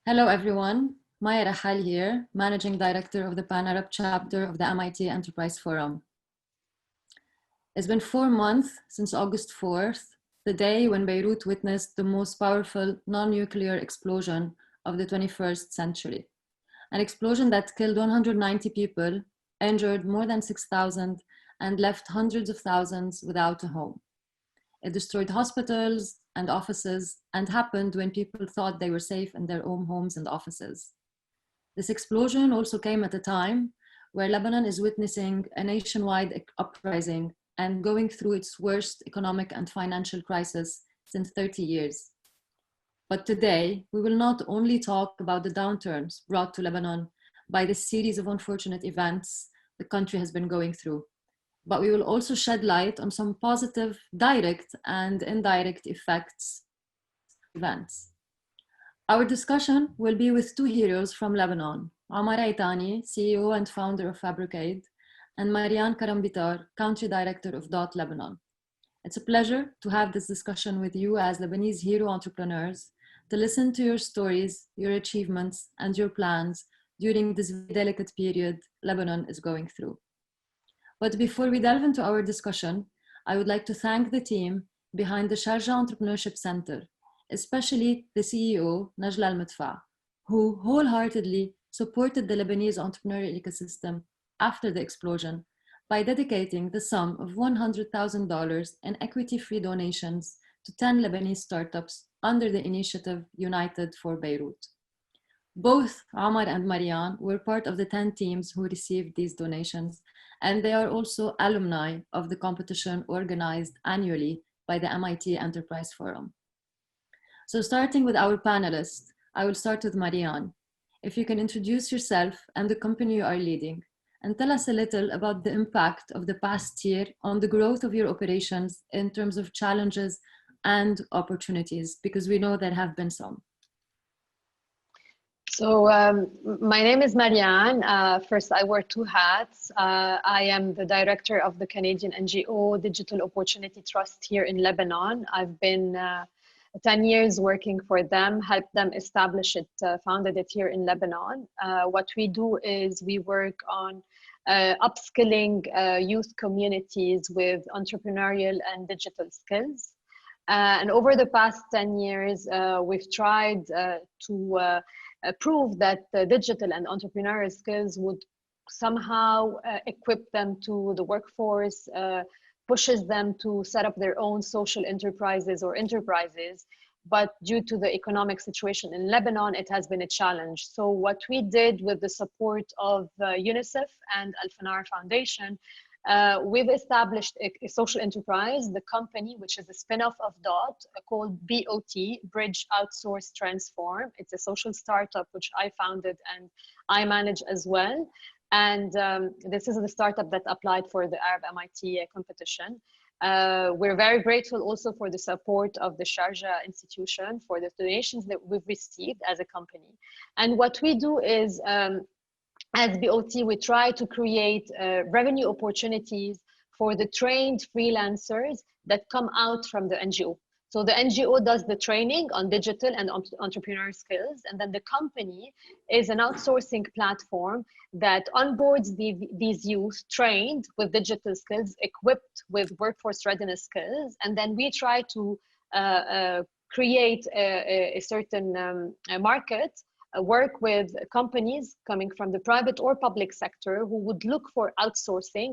Hello, everyone. Maya Rahal here, Managing Director of the Pan-Arab chapter of the MIT Enterprise Forum. It's been 4 months since August 4th, the day when Beirut witnessed the most powerful non-nuclear explosion of the 21st century. An explosion that killed 190 people, injured more than 6,000, and left hundreds of thousands without a home. It destroyed hospitals and offices and happened when people thought they were safe in their own homes and offices. This explosion also came at a time where Lebanon is witnessing a nationwide uprising and going through its worst economic and financial crisis since 30 years. But today, we will not only talk about the downturns brought to Lebanon by this series of unfortunate events the country has been going through, but we will also shed light on some positive direct and indirect effects of events. Our discussion will be with two heroes from Lebanon, Omar Itani, CEO and founder of FabricAID, and Marianne Karam Bitar, country director of B.O.T Lebanon. It's a pleasure to have this discussion with you as Lebanese hero entrepreneurs, to listen to your stories, your achievements, and your plans during this delicate period Lebanon is going through. But before we delve into our discussion, I would like to thank the team behind the Sharjah Entrepreneurship Center, especially the CEO, Najla Al-Madfa, who wholeheartedly supported the Lebanese entrepreneurial ecosystem after the explosion by dedicating the sum of $100,000 in equity-free donations to 10 Lebanese startups under the initiative United for Beirut. Both Omar and Marianne were part of the 10 teams who received these donations, and they are also alumni of the competition organized annually by the MIT Enterprise Forum. So starting with our panelists, I will start with Marianne. If you can introduce yourself and the company you are leading, and tell us a little about the impact of the past year on the growth of your operations in terms of challenges and opportunities, because we know there have been some. So my name is Marianne. First, I wear two hats. I am the director of the Canadian NGO Digital Opportunity Trust here in Lebanon. I've been 10 years working for them, helped them establish it, founded it here in Lebanon. What we do is we work on upskilling youth communities with entrepreneurial and digital skills. And over the past 10 years, we've tried to prove that the digital and entrepreneurial skills would somehow equip them to the workforce, pushes them to set up their own social enterprises or enterprises. But due to the economic situation in Lebanon, it has been a challenge. So what we did with the support of UNICEF and Al-Fanar Foundation, we've established a social enterprise, the company, which is a spin-off of B.O.T, called B.O.T, Bridge Outsource Transform. It's a social startup which I founded and I manage as well. And this is the startup that applied for the Arab MIT competition. We're very grateful also for the support of the Sharjah institution for the donations that we've received as a company. And what we do is, as B.O.T, we try to create revenue opportunities for the trained freelancers that come out from the NGO. So the NGO does the training on digital and entrepreneur skills, and then the company is an outsourcing platform that onboards these youth trained with digital skills, equipped with workforce readiness skills, and then we try to create a certain market, work with companies coming from the private or public sector who would look for outsourcing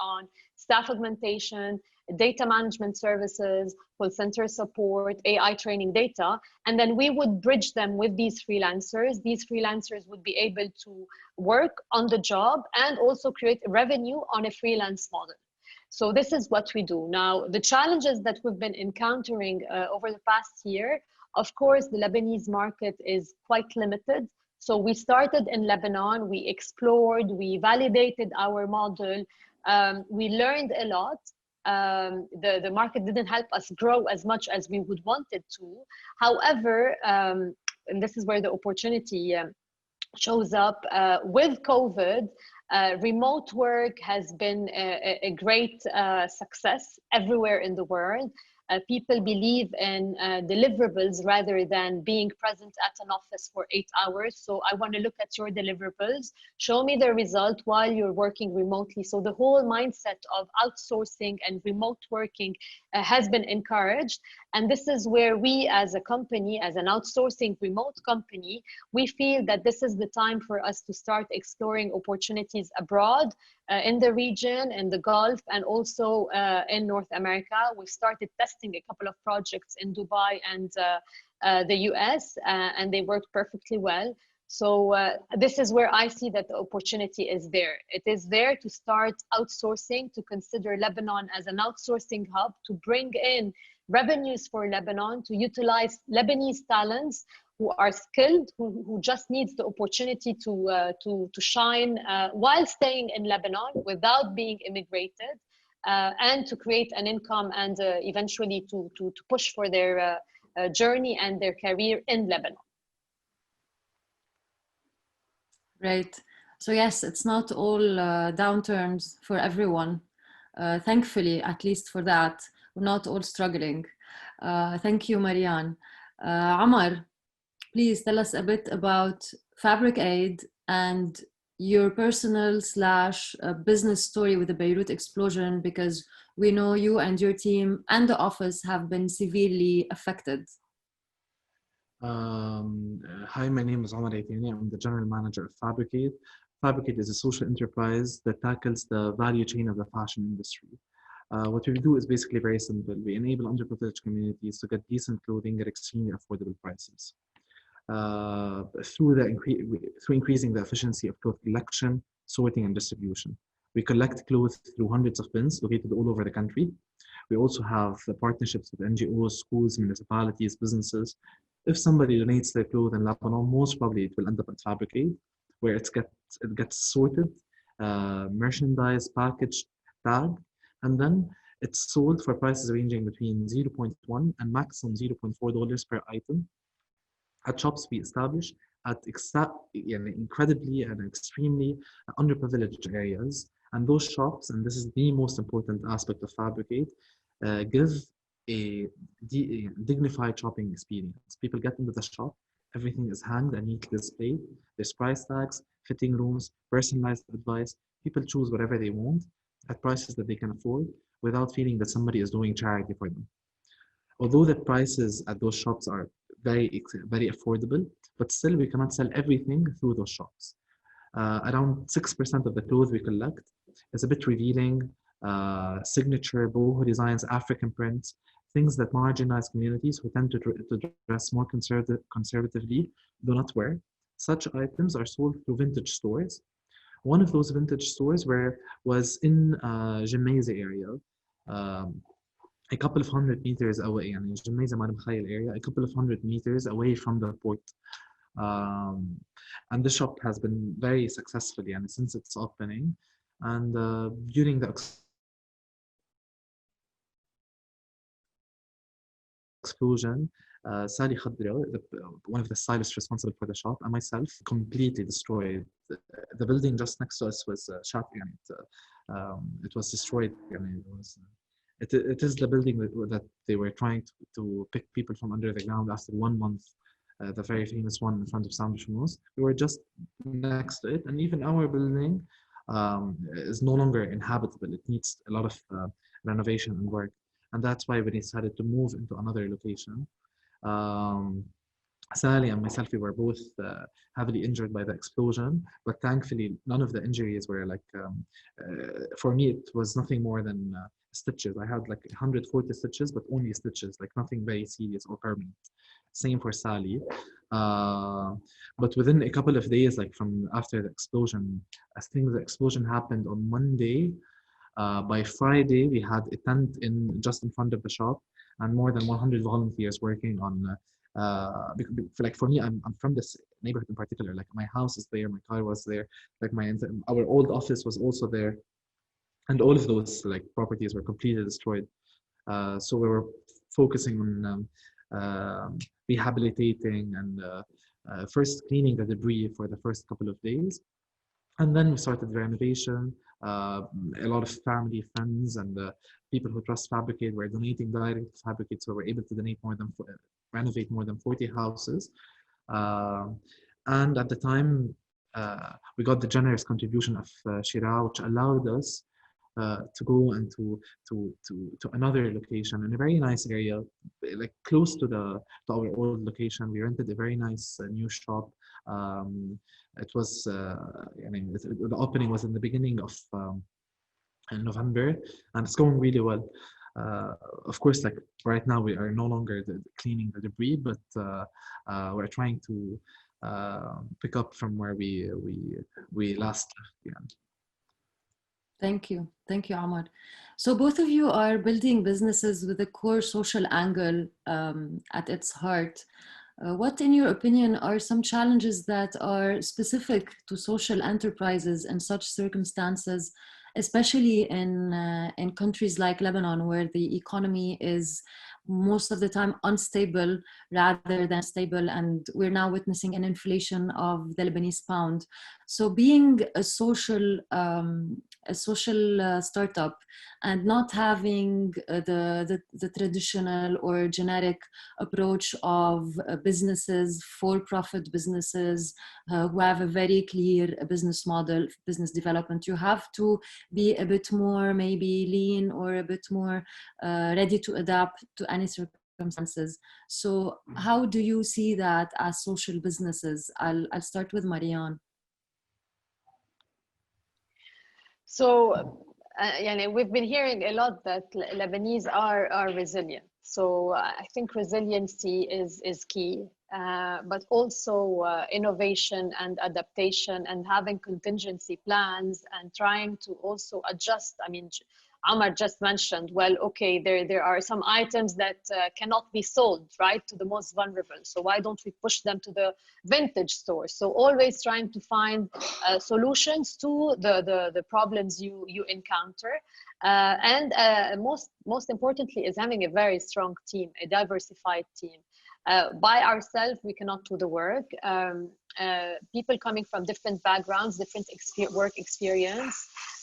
on staff augmentation, data management services, call center support, AI training data, and then we would bridge them with these freelancers. These freelancers would be able to work on the job and also create revenue on a freelance model. So this is what we do. Now, the challenges that we've been encountering over the past year, of course, the Lebanese market is quite limited. So we started in Lebanon, we explored, we validated our model, we learned a lot. The market didn't help us grow as much as we would want it to. However, and this is where the opportunity shows up, with COVID, remote work has been a great success everywhere in the world. People believe in deliverables rather than being present at an office for 8 hours. So I want to look at your deliverables, show me the result while you're working remotely. So the whole mindset of outsourcing and remote working has been encouraged. And this is where we as a company, as an outsourcing remote company, we feel that this is the time for us to start exploring opportunities abroad, in the region, in the Gulf, and also in North America. We started testing a couple of projects in Dubai and the US, and they worked perfectly well. So this is where I see that the opportunity is there. It is there to start outsourcing, to consider Lebanon as an outsourcing hub, to bring in revenues for Lebanon, to utilize Lebanese talents who are skilled, who just needs the opportunity to shine while staying in Lebanon without being immigrated, and to create an income and eventually to push for their journey and their career in Lebanon. Right. So yes, it's not all downturns for everyone. Thankfully, at least for that, we're not all struggling. Thank you, Marianne. Omar, please tell us a bit about FabricAID and your personal / business story with the Beirut explosion, because we know you and your team and the office have been severely affected. Hi, my name is Omar. I'm the general manager of FabricAID. FabricAID is a social enterprise that tackles the value chain of the fashion industry. What we do is basically very simple. We enable underprivileged communities to get decent clothing at extremely affordable prices. Through increasing the efficiency of cloth collection, sorting, and distribution. We collect clothes through hundreds of bins located all over the country. We also have partnerships with NGOs, schools, municipalities, businesses. If somebody donates their clothes in Lebanon, most probably it will end up at FabricAID, where it gets sorted, merchandise, packaged, tagged, and then it's sold for prices ranging between 0.1 and maximum $0.4 per item at shops we establish at incredibly and extremely underprivileged areas. And those shops, and this is the most important aspect of FabricAID, give a dignified shopping experience. People get into the shop, everything is hanged and neatly displayed. There's price tags, fitting rooms, personalized advice. People choose whatever they want at prices that they can afford without feeling that somebody is doing charity for them. Although the prices at those shops are very affordable, but still we cannot sell everything through those shops. Around 6% of the clothes we collect is a bit revealing, signature, boho designs, African prints, things that marginalized communities who tend to dress more conservatively do not wear. Such items are sold through vintage stores. One of those vintage stores was in Gemmayze area, a couple of 100 meters away, and in Gemmayze area, a couple of 100 meters away from the port. And the shop has been very successfully, and since its opening, and during the explosion, Sally Khadra, one of the stylists responsible for the shop, and myself completely destroyed. The building just next to us was shot, and it was destroyed. And it is the building that they were trying to pick people from under the ground after 1 month. The very famous one in front of Sound Shmuz. We were just next to it, and even our building is no longer inhabitable. It needs a lot of renovation and work, and that's why we decided to move into another location. Sally and myself, we were both heavily injured by the explosion, but thankfully none of the injuries were like, for me it was nothing more than stitches. I had like 140 stitches, but only stitches, like nothing very serious or permanent. Same for Sally. But within a couple of days, like from after the explosion, I think the explosion happened on Monday. By Friday, we had a tent just in front of the shop, and more than 100 volunteers working on. Like for me, I'm from this neighborhood in particular. Like my house is there, my car was there, like our old office was also there, and all of those like properties were completely destroyed. So we were focusing on rehabilitating and first cleaning the debris for the first couple of days, and then we started renovation. A lot of family, friends, and people who trust FabricAID were donating direct to FabricAID, so we're able to donate renovate more than 40 houses. And at the time, we got the generous contribution of Shira, which allowed us to go and to another location in a very nice area, like close to our old location. We rented a very nice new shop. It was, I mean, the opening was in the beginning of in November, and it's going really well. Of course, like right now, we are no longer cleaning the debris, but we're trying to pick up from where we last left. Yeah. Thank you, Omar. So both of you are building businesses with a core social angle at its heart. What, in your opinion, are some challenges that are specific to social enterprises in such circumstances, especially in countries like Lebanon, where the economy is most of the time unstable rather than stable, and we're now witnessing an inflation of the Lebanese pound. So being a social startup and not having the traditional or generic approach of businesses, for-profit businesses who have a very clear business model, business development, you have to be a bit more maybe lean or a bit more ready to adapt to any circumstances. So how do you see that as social businesses? I'll start with Marianne. So we've been hearing a lot that Lebanese are resilient. So I think resiliency is key, but also innovation and adaptation and having contingency plans and trying to also adjust. I mean, Omar just mentioned, well, okay, there are some items that cannot be sold, right, to the most vulnerable. So why don't we push them to the vintage store? So always trying to find solutions to the problems you encounter. And most importantly is having a very strong team, a diversified team. By ourselves, we cannot do the work. People coming from different backgrounds, different work experience,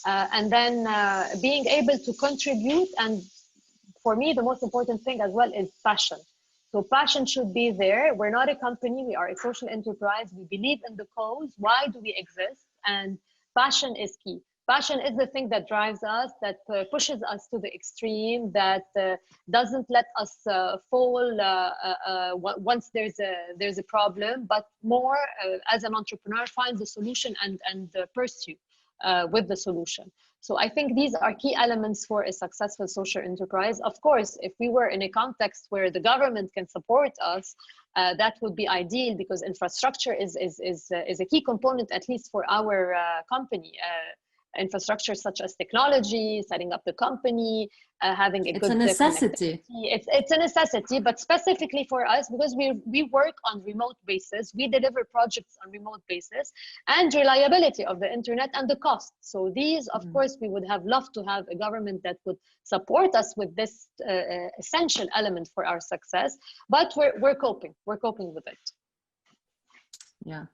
and then being able to contribute. And for me, the most important thing as well is passion. So passion should be there. We're not a company, we are a social enterprise. We believe in the cause. Why do we exist? And passion is key. Passion is the thing that drives us, that pushes us to the extreme, that doesn't let us fall once there's a problem, but more as an entrepreneur finds a solution and pursue with the solution. So I think these are key elements for a successful social enterprise. Of course, if we were in a context where the government can support us, that would be ideal, because infrastructure is a key component, at least for our company. Infrastructure such as technology, setting up the company, having a good. It's a necessity. It's a necessity, but specifically for us, because we work on remote basis, we deliver projects on remote basis, and reliability of the internet and the cost. So these, of course, we would have loved to have a government that would support us with this essential element for our success, but we're coping with it. Yeah.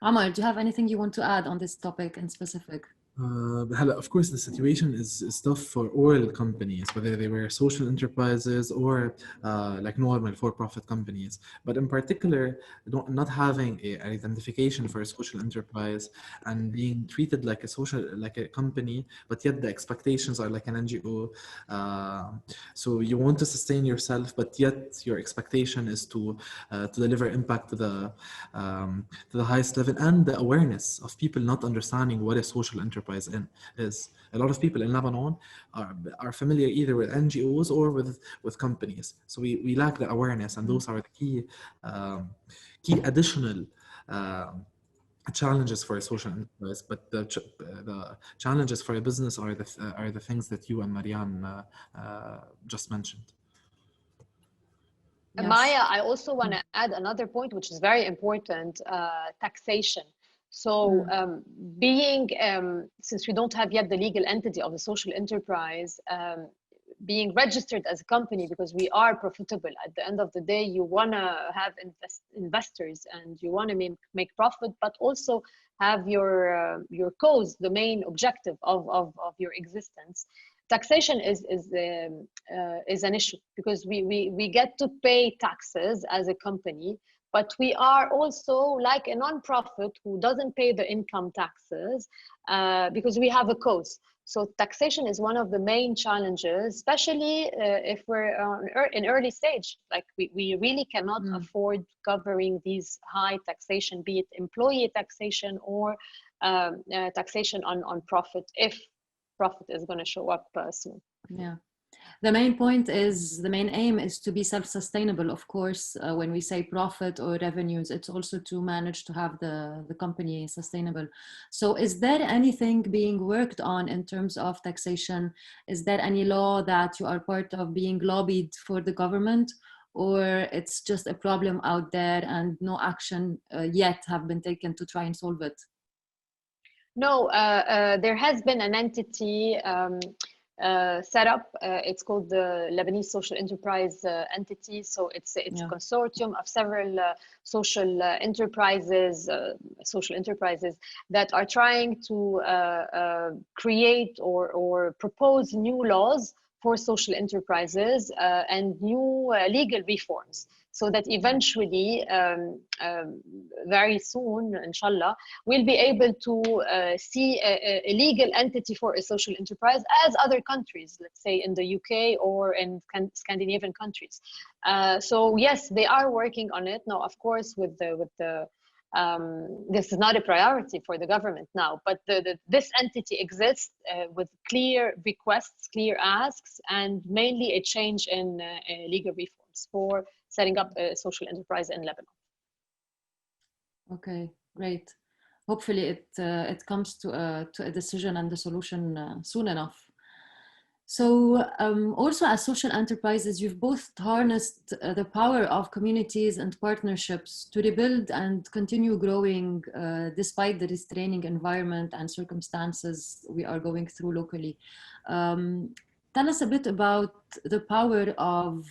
Omar, do you have anything you want to add on this topic in specific? Of course, the situation is tough for all companies, whether they were social enterprises or like normal for-profit companies. But in particular, not having an identification for a social enterprise and being treated like a company, but yet the expectations are like an NGO. So you want to sustain yourself, but yet your expectation is to deliver impact to the highest level, and the awareness of people not understanding what a social enterprise is. A lot of people in Lebanon are familiar either with NGOs or with companies. So we lack the awareness, and those are the key additional challenges for a social enterprise. But the challenges for a business are the things that you and Marianne just mentioned. Yes. Maya, I also want to add another point, which is very important: taxation. So since we don't have yet the legal entity of a social enterprise, being registered as a company, because we are profitable. At the end of the day, you want to have investors and you want to make profit, but also have your cause, the main objective of your existence. taxation is an issue because we get to pay taxes as a company, but we are also like a non-profit who doesn't pay the income taxes because we have a cause. So taxation is one of the main challenges, especially if we're in early stage. Like we really cannot afford covering these high taxation, be it employee taxation or taxation on profit, if profit is going to show up soon. Yeah. The main point is, the main aim is to be self-sustainable. Of course, when we say profit or revenues, it's also to manage to have the company sustainable. So is there anything being worked on in terms of taxation? Is there any law that you are part of being lobbied for the government, or it's just a problem out there and no action yet have been taken to try and solve it? No, there has been an entity set up. It's called the Lebanese Social Enterprise Entity. So it's a consortium of several social enterprises that are trying to create or propose new laws for social enterprises and new legal reforms, so that eventually, very soon, inshallah, we'll be able to see a legal entity for a social enterprise as other countries, let's say in the UK or in Scandinavian countries. So yes, they are working on it now. Of course, with the this is not a priority for the government now, but this entity exists with clear requests, clear asks, and mainly a change in legal reforms for setting up a social enterprise in Lebanon. Okay, great. Hopefully it comes to a decision and a solution soon enough. So also as social enterprises, you've both harnessed the power of communities and partnerships to rebuild and continue growing despite the restraining environment and circumstances we are going through locally. Tell us a bit about the power of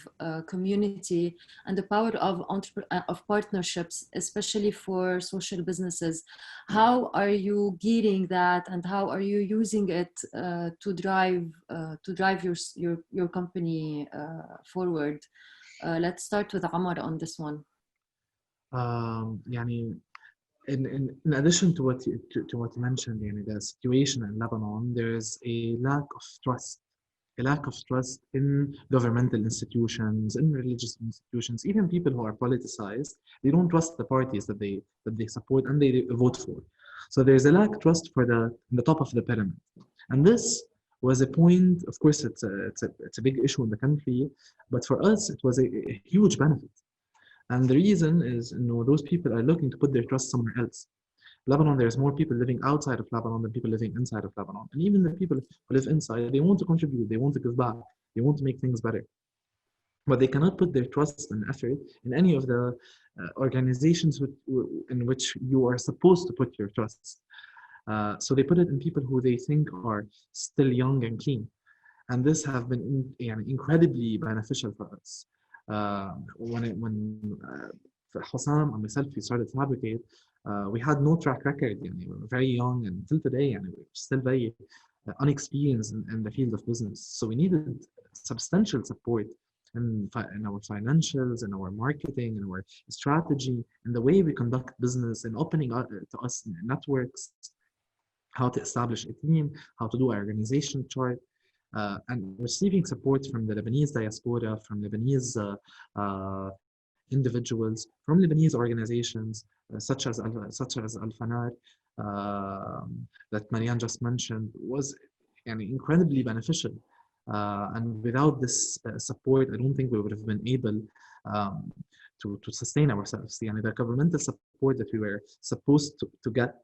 community and the power of partnerships, especially for social businesses. How are you gearing that, and how are you using it to drive your company forward? Let's start with Omar on this one. In addition to what you mentioned, the situation in Lebanon, there is a lack of trust. A lack of trust in governmental institutions, in religious institutions, even people who are politicized. They don't trust the parties that they support and they vote for. So there's a lack of trust for the top of the pyramid, and this was a point. Of course, it's a big issue in the country, but for us it was a huge benefit. And the reason is, those people are looking to put their trust somewhere else. Lebanon, there's more people living outside of Lebanon than people living inside of Lebanon. And even the people who live inside, they want to contribute, they want to give back, they want to make things better. But they cannot put their trust and effort in any of the organizations in which you are supposed to put your trust. So they put it in people who they think are still young and clean. And this has been incredibly beneficial for us. When Hussam and myself, we started FabricAID, we had no track record. We were very young, and until today, we were still very unexperienced in the field of business. So we needed substantial support in our financials, in our marketing, in our strategy, in the way we conduct business, and opening up to us networks, how to establish a team, how to do our organization chart, and receiving support from the Lebanese diaspora, from Lebanese individuals, from Lebanese organizations such as Al-Fanar that Marianne just mentioned, was incredibly beneficial. And without this support, I don't think we would have been able to sustain ourselves. The governmental support that we were supposed to get,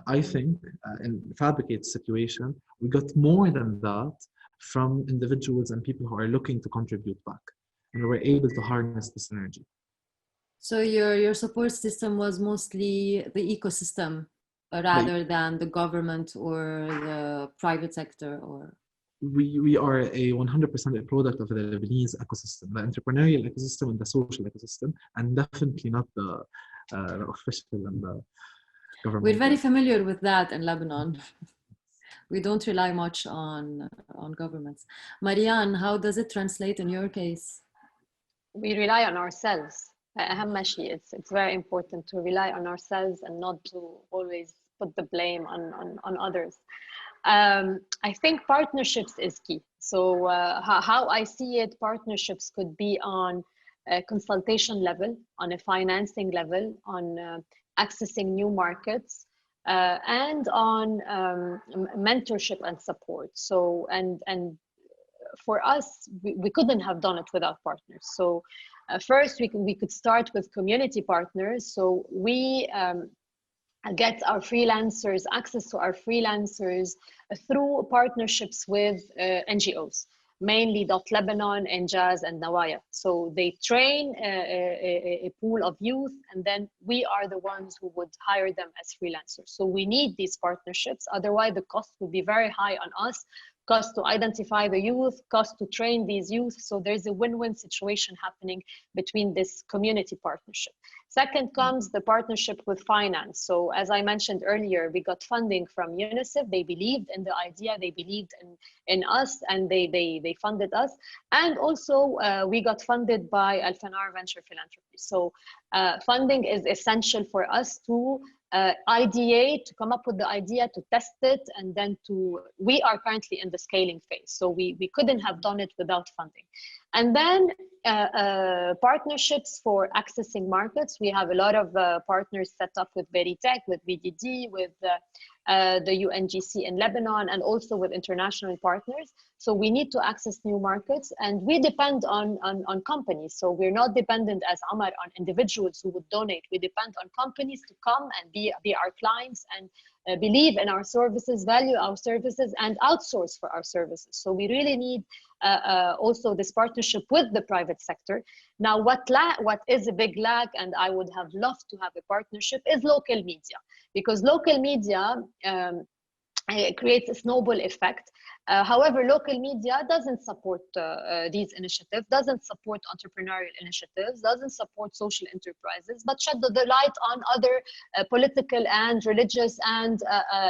I think, in FabricAID's situation, we got more than that from individuals and people who are looking to contribute back. And we were able to harness this energy. So your support system was mostly the ecosystem rather than the government or the private sector, or? We are a 100% a product of the Lebanese ecosystem, the entrepreneurial ecosystem and the social ecosystem, and definitely not the official and the government. We're very familiar with that in Lebanon. We don't rely much on governments. Marianne, how does it translate in your case? We rely on ourselves. أهم شيء, it's very important to rely on ourselves and not to always put the blame on others. I think partnerships is key. So how I see it, partnerships could be on a consultation level, on a financing level, on accessing new markets, and on mentorship and support. So, and for us, we couldn't have done it without partners. So first we could start with community partners. So we get our freelancers, access to our freelancers through partnerships with NGOs, mainly Lebanon, Injaz, and Nawaya. So they train a pool of youth, and then we are the ones who would hire them as freelancers. So we need these partnerships, otherwise the cost would be very high on us. Cost to identify the youth, cost to train these youth. So there's a win-win situation happening between this community partnership. Second comes the partnership with finance. So as I mentioned earlier, we got funding from UNICEF. They believed in the idea, they believed in us, and they funded us. And also we got funded by Al-Fanar Venture Philanthropy. So funding is essential for us to ideate, to come up with the idea, to test it, and then we are currently in the scaling phase. So we couldn't have done it without funding. And then partnerships for accessing markets. We have a lot of partners set up with Veritech, with VDD, with the UNGC in Lebanon, and also with international partners. So we need to access new markets, and we depend on companies. So we're not dependent as Omar on individuals who would donate. We depend on companies to come and be our clients and believe in our services, value our services, and outsource for our services. So we really need also this partnership with the private sector. Now, what is a big lag, and I would have loved to have a partnership, is local media, because local media creates a snowball effect. However, local media doesn't support these initiatives, doesn't support entrepreneurial initiatives, doesn't support social enterprises, but shed the light on other political and religious and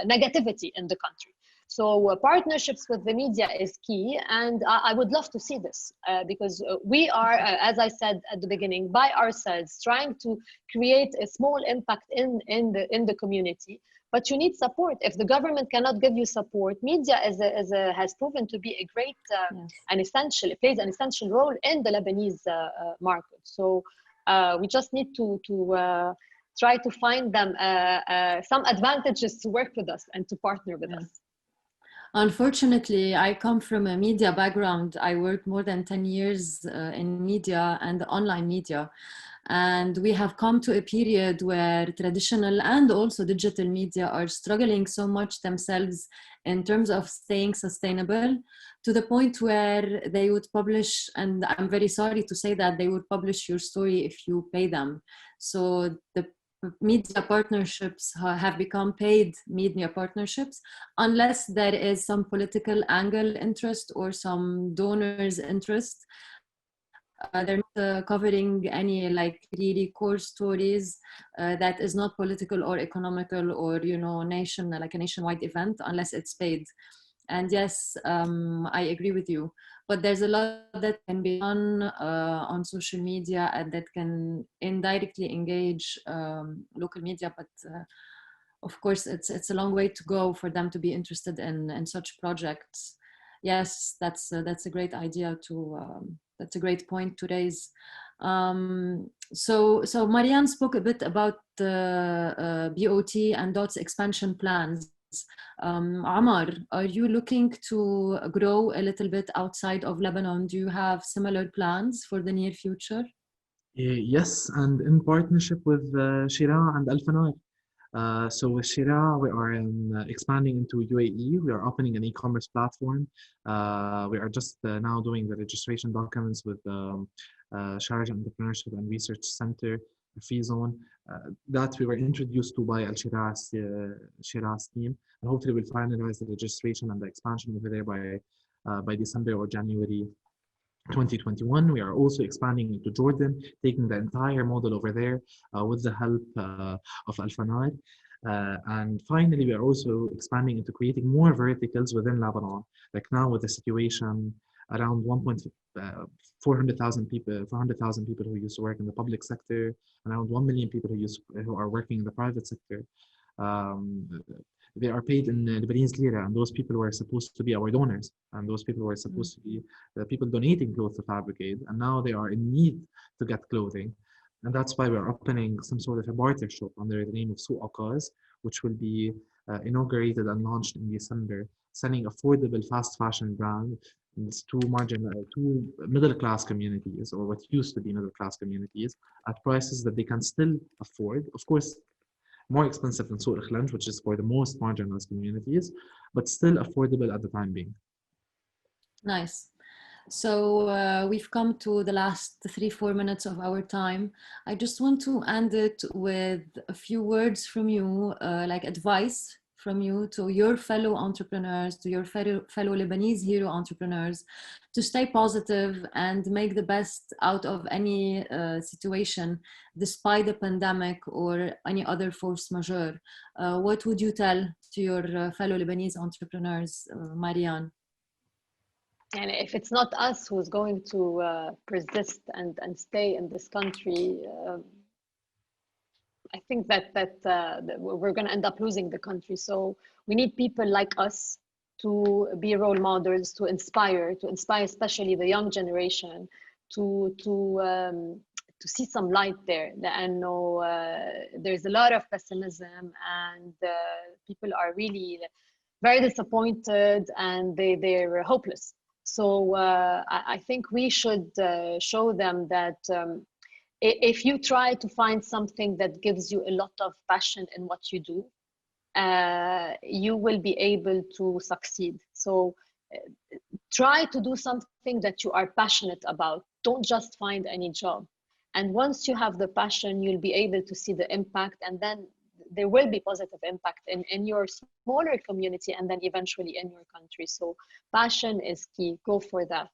negativity in the country. So partnerships with the media is key, and I would love to see this because we are, as I said at the beginning, by ourselves trying to create a small impact in the community. But you need support. If the government cannot give you support, media has proven to be a great and essential. It plays an essential role in the Lebanese market. So we just need to try to find them some advantages to work with us and to partner with us. Unfortunately, I come from a media background. I worked more than 10 years in media and online media. And we have come to a period where traditional and also digital media are struggling so much themselves in terms of staying sustainable, to the point where they would publish, and I'm very sorry to say that, they would publish your story if you pay them. So the media partnerships have become paid media partnerships, unless there is some political angle interest or some donors interest. They're not covering any like really core stories that is not political or economical or, you know, like a nationwide event, unless it's paid. And yes, I agree with you, but there's a lot that can be done on social media and that can indirectly engage local media, but of course it's a long way to go for them to be interested in such projects. Yes, that's a great idea to that's a great point to raise. So Marianne spoke a bit about the B.O.T and B.O.T's expansion plans. Omar, are you looking to grow a little bit outside of Lebanon? Do you have similar plans for the near future? Yes, and in partnership with Shira and Al-Fanar. So with Shira, we are expanding into UAE. We are opening an e-commerce platform. We are just now doing the registration documents with Sharjah Entrepreneurship and Research Center, Free Zone, that we were introduced to by Al-Shira's team. And hopefully we'll finalize the registration and the expansion over there by December or January 2021. We are also expanding into Jordan, taking the entire model over there with the help of Al-Fanar. And finally, we are also expanding into creating more verticals within Lebanon. Like now with the situation around 400,000 people who used to work in the public sector, around 1 million people who are working in the private sector. They are paid in Lebanese lira, and those people were supposed to be our donors, and those people were supposed to be the people donating clothes to FabricAID, and now they are in need to get clothing. And that's why we're opening some sort of a barter shop under the name of Souq Akaz, which will be inaugurated and launched in December, selling affordable fast fashion brand to middle-class communities, or what used to be middle-class communities, at prices that they can still afford. Of course, more expensive than Souq al-Khalanj, which is for the most marginalized communities, but still affordable at the time being. Nice. So we've come to the last 3-4 minutes of our time. I just want to end it with a few words from you, like advice from you to your fellow entrepreneurs, to your fellow Lebanese hero entrepreneurs, to stay positive and make the best out of any situation, despite the pandemic or any other force majeure. What would you tell to your fellow Lebanese entrepreneurs, Marianne? And if it's not us who's going to persist and stay in this country, I think that we're going to end up losing the country. So we need people like us to be role models, to inspire especially the young generation to see some light there. And there's a lot of pessimism, and people are really very disappointed, and they're hopeless. So I think we should show them that if you try to find something that gives you a lot of passion in what you do, you will be able to succeed. So try to do something that you are passionate about. Don't just find any job. And once you have the passion, you'll be able to see the impact, and then there will be positive impact in your smaller community, and then eventually in your country. So passion is key. Go for that.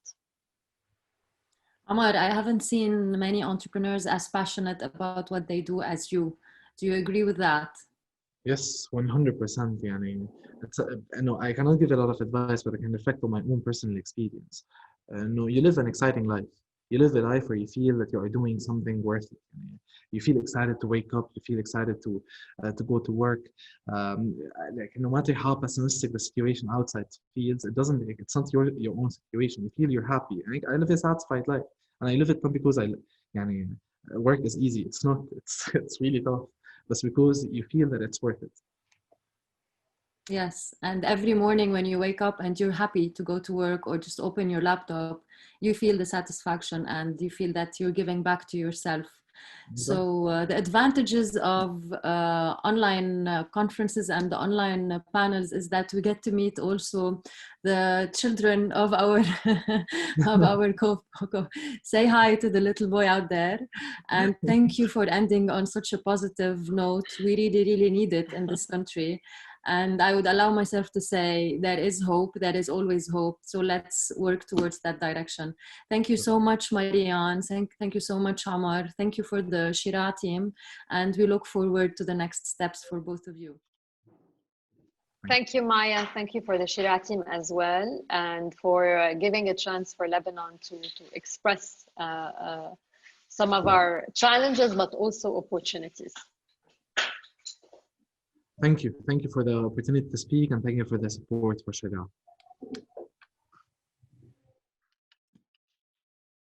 Omar, I haven't seen many entrepreneurs as passionate about what they do as you. Do you agree with that? Yes, 100%. I cannot give a lot of advice, but I can reflect on my own personal experience. You live an exciting life. You live a life where you feel that you are doing something worth it. You feel excited to wake up. You feel excited to go to work. No matter how pessimistic the situation outside feels, it's not your own situation. You feel you're happy. I live a satisfied life, and I live it not because work is easy. It's not. It's really tough, but because you feel that it's worth it. Yes, and every morning when you wake up and you're happy to go to work or just open your laptop, you feel the satisfaction and you feel that you're giving back to yourself. So the advantages of online conferences and the online panels is that we get to meet also the children of our say hi to the little boy out there, and thank you for ending on such a positive note. We really need it in this country. And I would allow myself to say there is hope, there is always hope. So let's work towards that direction. Thank you so much, Marianne. Thank you so much, Omar. Thank you for the Shira team. And we look forward to the next steps for both of you. Thank you, Maya. Thank you for the Shira team as well, and for giving a chance for Lebanon to express some of our challenges, but also opportunities. Thank you. Thank you for the opportunity to speak, and thank you for the support for Shira.